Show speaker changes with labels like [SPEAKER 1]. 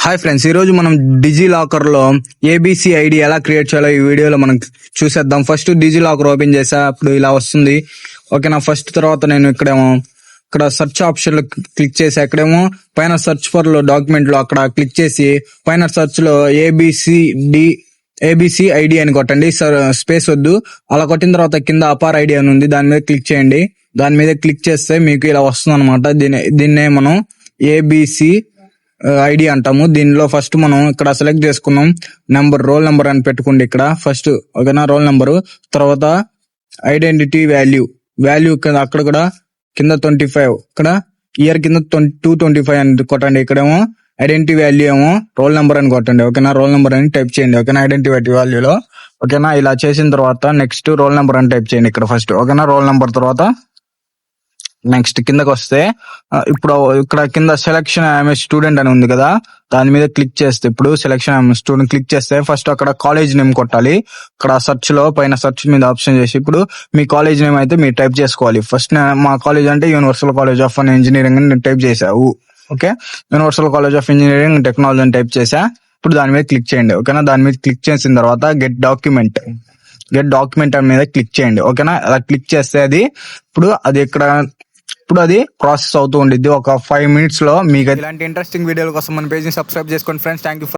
[SPEAKER 1] Hi friends, ఈ రోజు మనం డిజి లాకర్ లో ఏబిసి ఐడి ఎలా క్రియేట్ చేయాలో ఈ వీడియోలో మనం చూసేద్దాం. ఫస్ట్ డిజి లాకర్ ఓపెన్ చేసా, అప్పుడు ఇలా వస్తుంది. ఓకేనా. ఫస్ట్ తర్వాత నేను ఇక్కడ సెర్చ్ ఆప్షన్ లో క్లిక్ చేసి, అక్కడేమో పైన సెర్చ్ ఫర్ లో డాక్యుమెంట్ లో అక్కడ క్లిక్ చేసి పైన సెర్చ్ లో ఏబిసి ఐడి అని కొట్టండి. స్పేస్ వద్దు. అలా కొట్టిన తర్వాత కింద అపార్ ఐడి అని ఉంది, దాని మీద క్లిక్ చేయండి. దాని మీద క్లిక్ చేస్తే మీకు ఇలా వస్తుంది అనమాట. దీన్నే మనం ఏబిసి ఐడి అంటాము. దీనిలో ఫస్ట్ మనం ఇక్కడ సెలెక్ట్ చేసుకున్నాం రోల్ నెంబర్ అని పెట్టుకోండి ఇక్కడ ఫస్ట్. ఓకేనా. రోల్ నెంబరు, తర్వాత ఐడెంటిటీ వాల్యూ అక్కడ కూడా కింద 25, ఇక్కడ ఇయర్ కింద 225 అని కొట్టండి. ఇక్కడేమో ఐడెంటిటీ వాల్యూ ఏమో రోల్ నెంబర్ అని కొట్టండి. ఓకేనా. రోల్ నెంబర్ అని టైప్ చేయండి. ఓకేనా. ఐడెంటిటీ వాల్యూలో. ఓకేనా. ఇలా చేసిన తర్వాత నెక్స్ట్ రోల్ నెంబర్ అని టైప్ చేయండి ఇక్కడ ఫస్ట్. ఓకేనా. రోల్ నెంబర్ తర్వాత నెక్స్ట్ కిందకి వస్తే ఇప్పుడు ఇక్కడ కింద సెలక్షన్ ఐఎమ్ స్టూడెంట్ అని ఉంది కదా, దాని మీద క్లిక్ చేస్తే ఇప్పుడు సెలక్షన్ ఐఎమ్ స్టూడెంట్ క్లిక్ చేస్తే ఫస్ట్ అక్కడ కాలేజ్ నేమ్ కొట్టాలి. ఇక్కడ సెర్చ్ లో పైన సెర్చ్ మీద ఆప్షన్ చేసి ఇప్పుడు మీ కాలేజ్ నేమ్ అయితే మీరు టైప్ చేసుకోవాలి. ఫస్ట్ మా కాలేజ్ అంటే యూనివర్సల్ కాలేజ్ ఆఫ్ ఇంజనీరింగ్ అని టైప్ చేసావు. Okay. Universal college of engineering technology అని టైప్ చేసా. ఇప్పుడు దాని మీద క్లిక్ చేయండి. ఓకేనా. దాని మీద క్లిక్ చేసిన తర్వాత గెట్ డాక్యుమెంట్ అని మీద క్లిక్ చేయండి. ఓకేనా. అలా క్లిక్ చేస్తే ఇప్పుడు అది ప్రాసెస్ అవుతూ ఉండిద్ది. ఒక 5 minutes లో మీకు ఇలాంటి ఇంట్రెస్టింగ్ వీడియోల కోసం మన పేజ్ ని సబ్స్క్రైబ్ చేసుకోండి ఫ్రెండ్స్. Thank you.